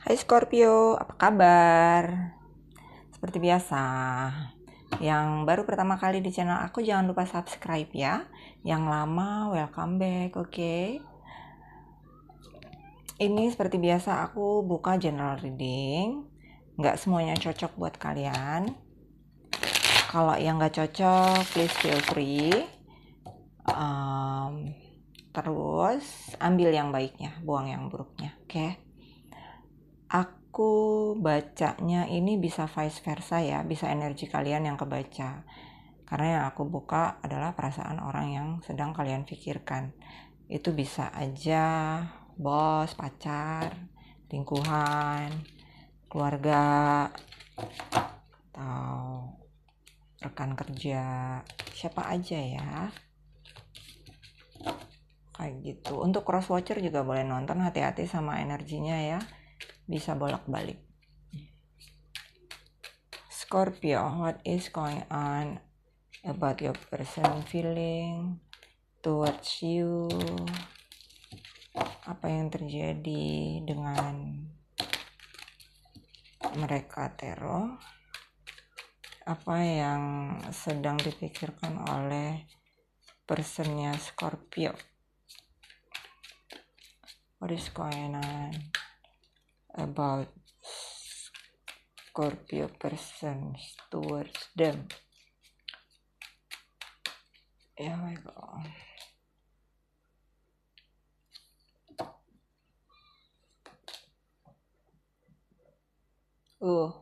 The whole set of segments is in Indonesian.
Hai Scorpio, apa kabar? Seperti biasa, yang baru pertama kali di channel aku jangan lupa subscribe ya. Yang lama welcome back, oke? Ini seperti biasa aku buka general reading. Nggak semuanya cocok buat kalian. Kalau yang nggak cocok, please feel free. Terus ambil yang baiknya, buang yang buruknya, oke? Aku bacanya ini bisa vice versa ya, bisa energi kalian yang kebaca. Karena yang aku buka adalah perasaan orang yang sedang kalian pikirkan. Itu bisa aja bos, pacar, lingkungan, keluarga, atau rekan kerja, siapa aja ya. Kayak gitu. Untuk cross watcher juga boleh nonton, hati-hati sama energinya ya. Bisa bolak-balik. Scorpio, what is going on about your person feeling towards you? Apa yang terjadi dengan mereka, Tero? Apa yang sedang dipikirkan oleh personnya Scorpio? What is going on about Scorpio person towards them? Here we go. Wow.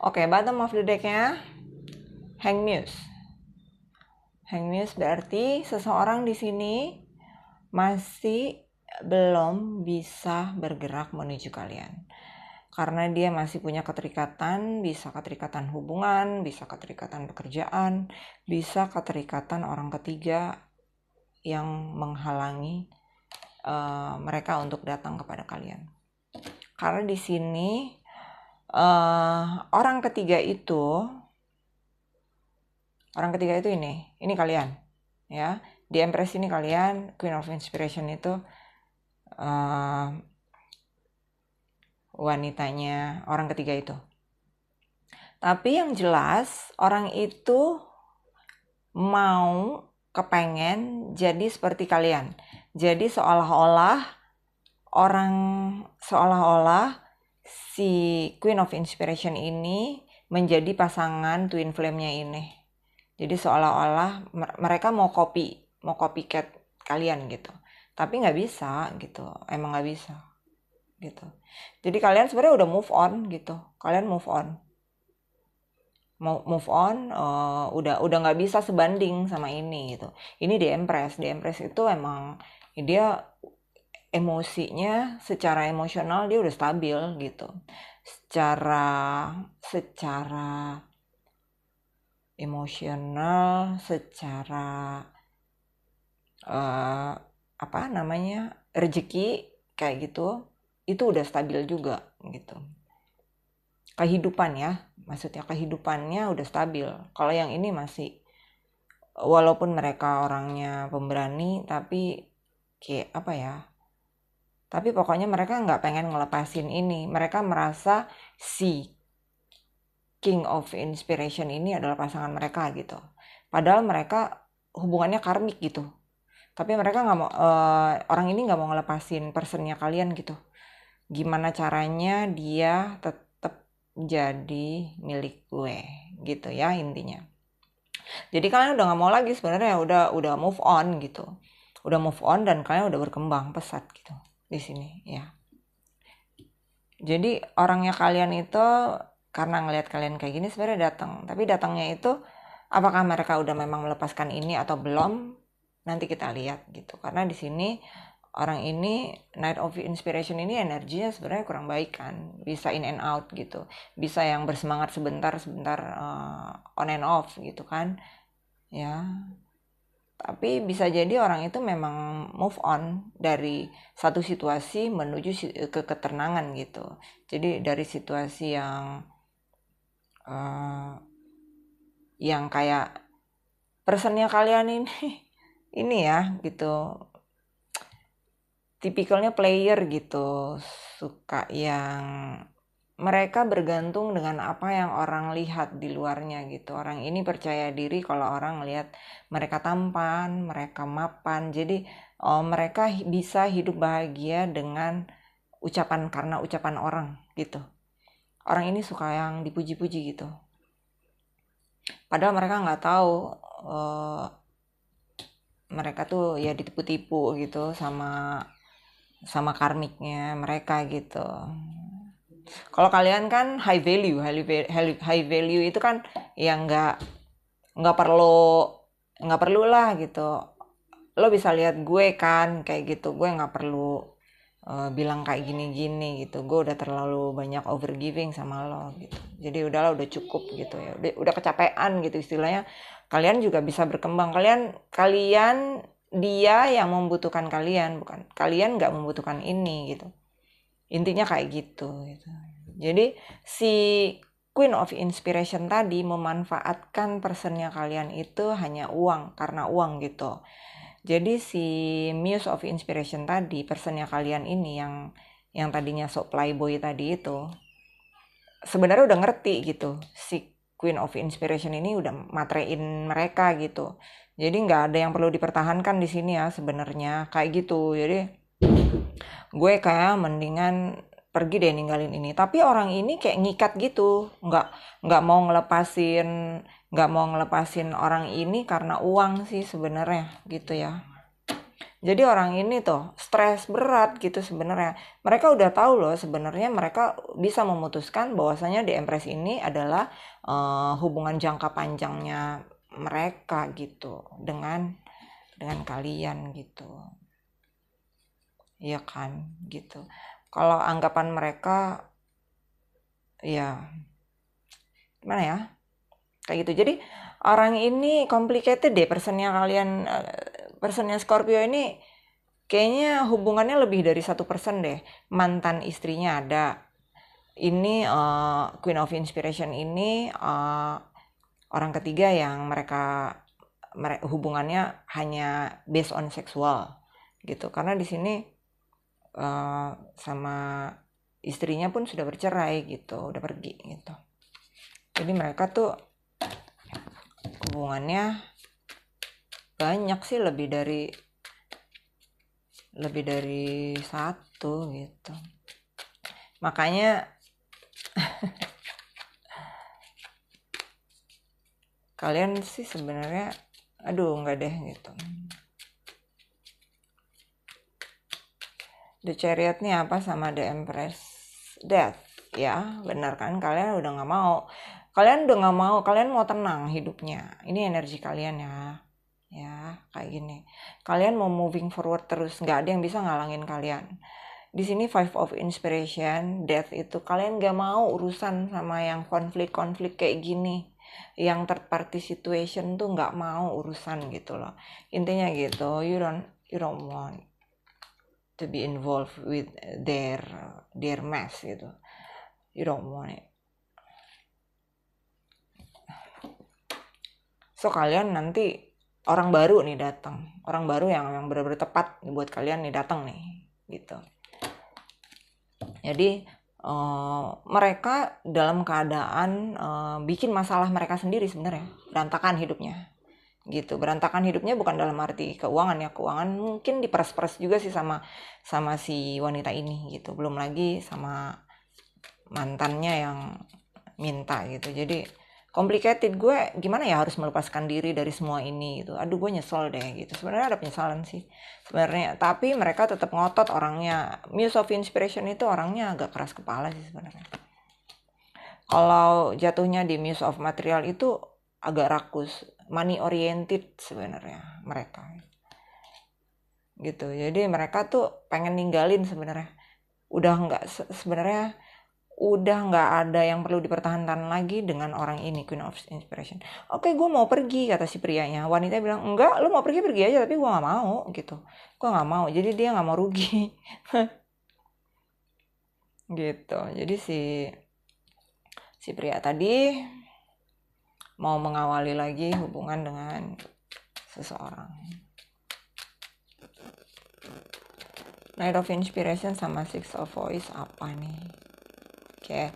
Oke, bottom of the deck-nya Hanged Muse. Hanged Muse berarti seseorang di sini masih belum bisa bergerak menuju kalian. Karena dia masih punya keterikatan, bisa keterikatan hubungan, bisa keterikatan pekerjaan, bisa keterikatan orang ketiga yang menghalangi mereka untuk datang kepada kalian. Karena di sini orang ketiga itu ini kalian ya. Di Empress ini kalian, Queen of Inspiration itu wanitanya orang ketiga itu. Tapi yang jelas orang itu mau kepengen jadi seperti kalian. Jadi seolah-olah si Queen of Inspiration ini menjadi pasangan twin flame-nya ini. Jadi seolah-olah mereka mau copycat kalian gitu. Tapi nggak bisa gitu, emang nggak bisa gitu. Jadi kalian sebenarnya udah move on gitu. Kalian move on, udah nggak bisa sebanding sama ini gitu. Ini di Empress itu emang dia emosinya secara emosional dia udah stabil gitu. Secara emosional, secara rezeki kayak gitu, itu udah stabil juga gitu. Kehidupan ya, maksudnya kehidupannya udah stabil. Kalau yang ini masih, walaupun mereka orangnya pemberani, tapi kayak apa ya, tapi pokoknya mereka nggak pengen ngelepasin ini. Mereka merasa si King of Inspiration ini adalah pasangan mereka gitu. Padahal mereka hubungannya karmik gitu. Tapi mereka nggak mau, orang ini nggak mau ngelepasin personnya kalian gitu. Gimana caranya dia tetap jadi milik gue gitu ya intinya. Jadi kalian udah nggak mau lagi sebenarnya, udah move on gitu. Udah move on dan kalian udah berkembang pesat gitu di sini ya. Jadi orangnya kalian itu karena ngelihat kalian kayak gini sebenarnya datang, tapi datangnya itu apakah mereka udah memang melepaskan ini atau belum, nanti kita lihat gitu. Karena di sini orang ini Knight of Inspiration ini energinya sebenarnya kurang baik kan, bisa in and out gitu, bisa yang bersemangat sebentar on and off gitu kan ya. Tapi bisa jadi orang itu memang move on dari satu situasi menuju ke ketenangan gitu. Jadi dari situasi yang kayak personnya kalian ini ya gitu, tipikalnya player gitu, suka yang mereka bergantung dengan apa yang orang lihat di luarnya gitu. Orang ini percaya diri kalau orang lihat mereka tampan, mereka mapan. Jadi mereka bisa hidup bahagia dengan karena ucapan orang gitu. Orang ini suka yang dipuji-puji gitu. Padahal mereka nggak tahu mereka tuh ya ditipu-tipu gitu sama karmiknya mereka gitu. Kalau kalian kan high value itu kan ya nggak perlu lah gitu. Lo bisa lihat gue kan kayak gitu, gue nggak perlu bilang kayak gini-gini gitu. Gue udah terlalu banyak overgiving sama lo gitu. Jadi udahlah, udah cukup gitu ya. Udah kecapean gitu istilahnya. Kalian juga bisa berkembang. Kalian dia yang membutuhkan kalian, bukan kalian nggak membutuhkan ini gitu. Intinya kayak gitu. Jadi si Queen of Inspiration tadi memanfaatkan personnya kalian itu hanya karena uang gitu. Jadi si Muse of Inspiration tadi, personnya kalian ini yang tadinya sok playboy tadi itu, sebenarnya udah ngerti gitu. Si Queen of Inspiration ini udah matrein mereka gitu. Jadi nggak ada yang perlu dipertahankan di sini ya sebenarnya kayak gitu. Jadi gue kayak mendingan pergi deh ninggalin ini. Tapi orang ini kayak ngikat gitu, nggak mau ngelepasin orang ini karena uang sih sebenarnya gitu ya. Jadi orang ini tuh stres berat gitu sebenarnya. Mereka udah tahu loh sebenarnya, mereka bisa memutuskan bahwasanya di Empress ini adalah hubungan jangka panjangnya mereka gitu dengan kalian gitu. Iya kan gitu. Kalau anggapan mereka ya gimana ya, kayak gitu. Jadi orang ini complicated deh personnya kalian. Personnya Scorpio ini kayaknya hubungannya lebih dari 1% deh. Mantan istrinya ada. Ini Queen of Inspiration ini orang ketiga yang mereka hubungannya hanya based on seksual gitu. Karena di sini sama istrinya pun sudah bercerai gitu, udah pergi gitu. Jadi mereka tuh hubungannya banyak sih, lebih dari satu gitu. Makanya kalian sih sebenarnya enggak deh gitu. The Chariot nih apa sama The Empress? Death. Ya benar kan, kalian udah nggak mau. Kalian mau tenang hidupnya. Ini energi kalian ya kayak gini. Kalian mau moving forward terus, nggak ada yang bisa ngalangin kalian. Di sini Five of Inspiration, Death itu kalian nggak mau urusan sama yang konflik kayak gini, yang third party situation tuh nggak mau urusan gitu loh. Intinya gitu, you don't want to be involved with their mess gitu. You don't want it. So kalian nanti orang baru nih datang, orang baru yang benar-benar tepat buat kalian nih datang nih gitu. Jadi mereka dalam keadaan bikin masalah mereka sendiri sebenarnya, berantakan hidupnya gitu. Berantakan hidupnya bukan dalam arti keuangan ya, keuangan mungkin diperas-peras juga sih sama si wanita ini gitu, belum lagi sama mantannya yang minta gitu. Jadi complicated. Gue gimana ya harus melepaskan diri dari semua ini gitu. Aduh, gue nyesel deh gitu. Sebenarnya ada penyesalan sih sebenarnya, tapi mereka tetap ngotot orangnya. Muse of Inspiration itu orangnya agak keras kepala sih sebenarnya. Kalau jatuhnya di Muse of Material itu agak rakus, money oriented sebenarnya mereka gitu. Jadi mereka tuh pengen ninggalin sebenarnya, udah nggak ada yang perlu dipertahankan lagi dengan orang ini, Queen of Inspiration. Oke, gue mau pergi, kata si prianya. Wanita bilang, enggak, lu mau pergi aja, tapi gue nggak mau gitu. Gue nggak mau, jadi dia nggak mau rugi. Gitu. Jadi si pria tadi mau mengawali lagi hubungan dengan seseorang. Knight of Inspiration sama Six of Voice apa nih? Oke.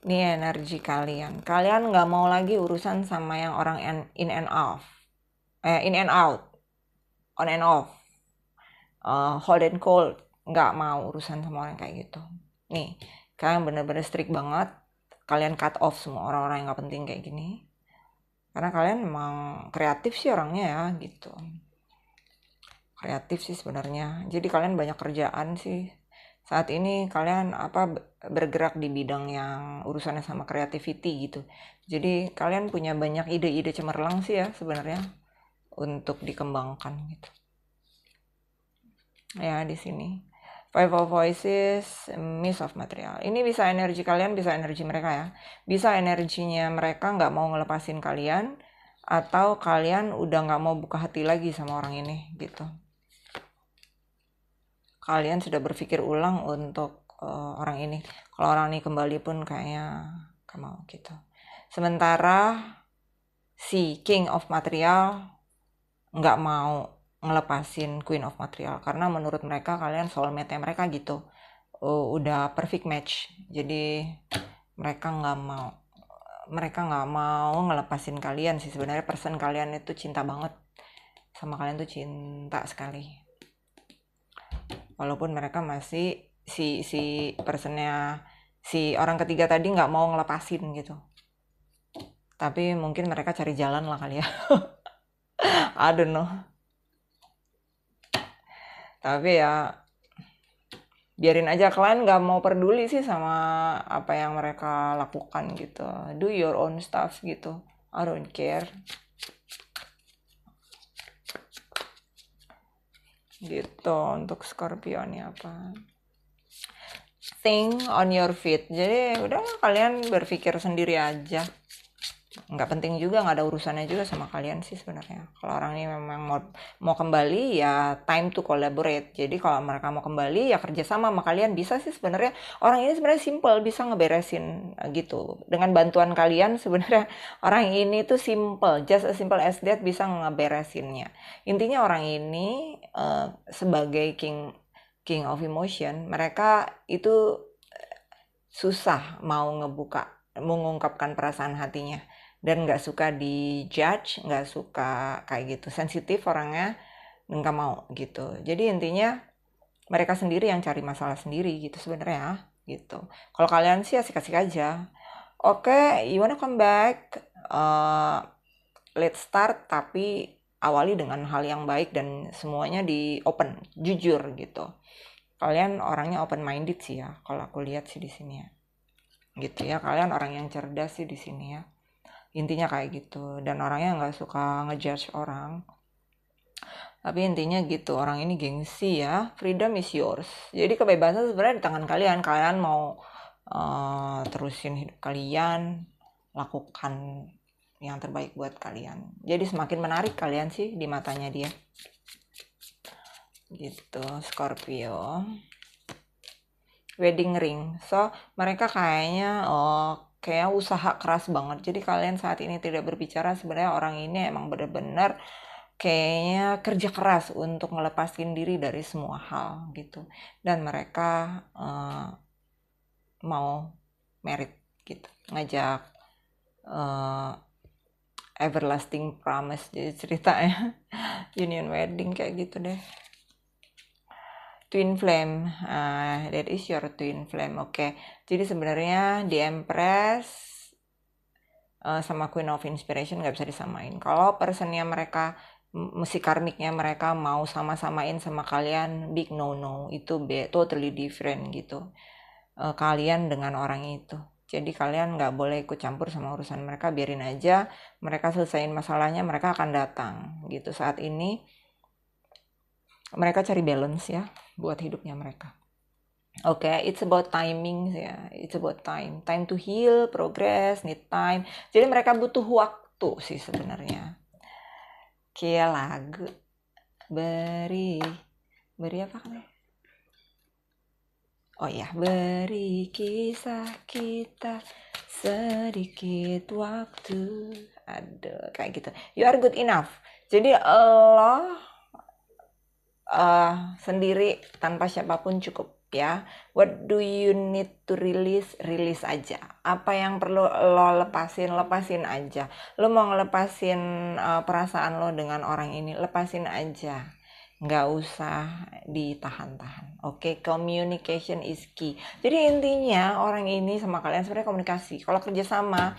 Ini energi kalian. Kalian nggak mau lagi urusan sama yang orang in and out. In and out. On and off. Hot and cold. Nggak mau urusan sama orang kayak gitu. Nih, kalian bener-bener strict banget. Kalian cut off semua orang-orang yang nggak penting kayak gini. Karena kalian memang kreatif sih orangnya ya, gitu. Kreatif sih sebenarnya. Jadi kalian banyak kerjaan sih. Saat ini kalian bergerak di bidang yang urusannya sama creativity gitu. Jadi kalian punya banyak ide-ide cemerlang sih ya sebenarnya untuk dikembangkan gitu. Ya di sini. Five of Voices, Miss of Material. Ini bisa energi kalian, bisa energi mereka ya. Bisa energinya mereka nggak mau ngelepasin kalian, atau kalian udah nggak mau buka hati lagi sama orang ini gitu. Kalian sudah berpikir ulang untuk orang ini. Kalau orang ini kembali pun kayaknya gak mau gitu. Sementara si King of Material nggak mau ngelepasin Queen of Material karena menurut mereka kalian soulmate-nya mereka gitu. Udah perfect match. Jadi mereka nggak mau ngelepasin kalian sih. Sebenarnya person kalian itu cinta banget sama kalian, tuh cinta sekali. Walaupun mereka masih si personnya, si orang ketiga tadi nggak mau ngelepasin gitu. Tapi mungkin mereka cari jalan lah kali ya. I don't know. Tapi ya biarin aja, kalian nggak mau peduli sih sama apa yang mereka lakukan gitu. Do your own stuff gitu. I don't care. Gitu untuk Scorpio nih apa? Think on your feet. Jadi udah kalian berpikir sendiri aja. Nggak penting juga, nggak ada urusannya juga sama kalian sih sebenarnya. Kalau orang ini memang mau kembali ya time to collaborate. Jadi kalau mereka mau kembali ya kerjasama sama kalian bisa sih sebenarnya. Orang ini sebenarnya simple, bisa ngeberesin gitu. Dengan bantuan kalian sebenarnya orang ini tuh simple, just as simple as that, bisa ngeberesinnya. Intinya orang ini sebagai king of emotion, mereka itu susah mau mengungkapkan perasaan hatinya. Dan nggak suka dijudge, nggak suka kayak gitu, sensitif orangnya, nggak mau gitu. Jadi intinya mereka sendiri yang cari masalah sendiri gitu sebenarnya gitu. Kalau kalian sih asik-asik aja. Oke, you wanna come back, let's start, tapi awali dengan hal yang baik dan semuanya di open, jujur gitu. Kalian orangnya open minded sih ya, kalau aku lihat sih di sini ya. Gitu ya, kalian orang yang cerdas sih di sini ya. Intinya kayak gitu. Dan orangnya nggak suka ngejudge orang. Tapi intinya gitu, orang ini gengsi ya. Freedom is yours. Jadi kebebasan sebenarnya di tangan kalian. Kalian mau terusin hidup kalian, lakukan yang terbaik buat kalian. Jadi semakin menarik kalian sih di matanya dia. Gitu, Scorpio. Wedding ring. So, mereka kayaknya kayak usaha keras banget. Jadi kalian saat ini tidak berbicara, sebenarnya orang ini emang bener-bener kayaknya kerja keras untuk ngelepasin diri dari semua hal gitu. Dan mereka mau married gitu, ngajak everlasting promise. Jadi ceritanya union wedding kayak gitu deh. Twin flame, that is your twin flame. Oke. Jadi sebenarnya di Empress sama Queen of Inspiration nggak bisa disamain. Kalau personnya mereka, mesti karmiknya mereka mau sama-samain sama kalian, big no-no. Itu totally different gitu. Kalian dengan orang itu. Jadi kalian nggak boleh ikut campur sama urusan mereka, biarin aja mereka selesaiin masalahnya, mereka akan datang gitu. Saat ini mereka cari balance ya buat hidupnya mereka. Oke, it's about timing ya. It's about time. Time to heal, progress, need time. Jadi mereka butuh waktu sih sebenarnya. Kayak lagu. Beri apa kan? Oh ya, beri kisah kita sedikit waktu. Aduh, kayak gitu. You are good enough. Jadi lo sendiri tanpa siapapun cukup ya. What do you need to release? Release aja. Apa yang perlu lo lepasin aja. Lo mau ngelepasin perasaan lo dengan orang ini, lepasin aja. Nggak usah ditahan-tahan. Oke, communication is key. Jadi intinya orang ini sama kalian sebenarnya komunikasi. Kalau kerjasama,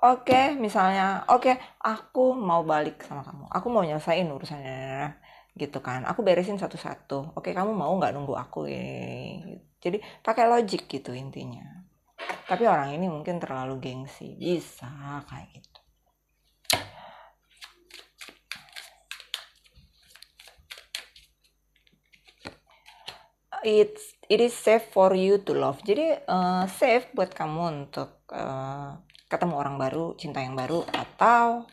oke, misalnya, oke, aku mau balik sama kamu. Aku mau nyelesain urusannya gitu kan. Aku beresin satu-satu. Oke, kamu mau nggak nunggu aku ini? Jadi pakai logik gitu intinya. Tapi orang ini mungkin terlalu gengsi. Bisa kayak gitu. It is safe for you to love. Jadi safe buat kamu untuk ketemu orang baru, cinta yang baru, atau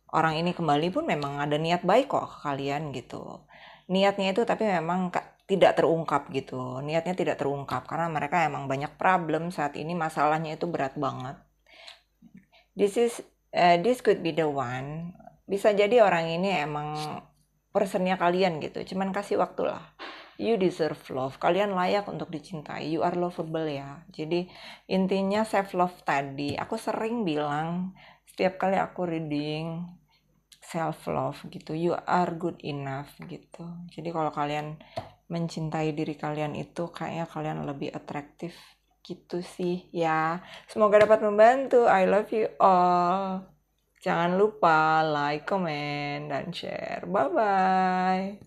orang ini kembali pun memang ada niat baik kok ke kalian gitu. Niatnya itu tapi memang tidak terungkap gitu. Niatnya tidak terungkap karena mereka emang banyak problem saat ini, masalahnya itu berat banget. This could be the one. Bisa jadi orang ini emang personnya kalian gitu. Cuman kasih waktu lah. You deserve love. Kalian layak untuk dicintai. You are lovable ya. Jadi intinya self love tadi. Aku sering bilang setiap kali aku reading self love gitu. You are good enough gitu. Jadi kalau kalian mencintai diri kalian itu kayaknya kalian lebih atraktif gitu sih ya. Semoga dapat membantu. I love you all. Jangan lupa like, comment, dan share. Bye-bye.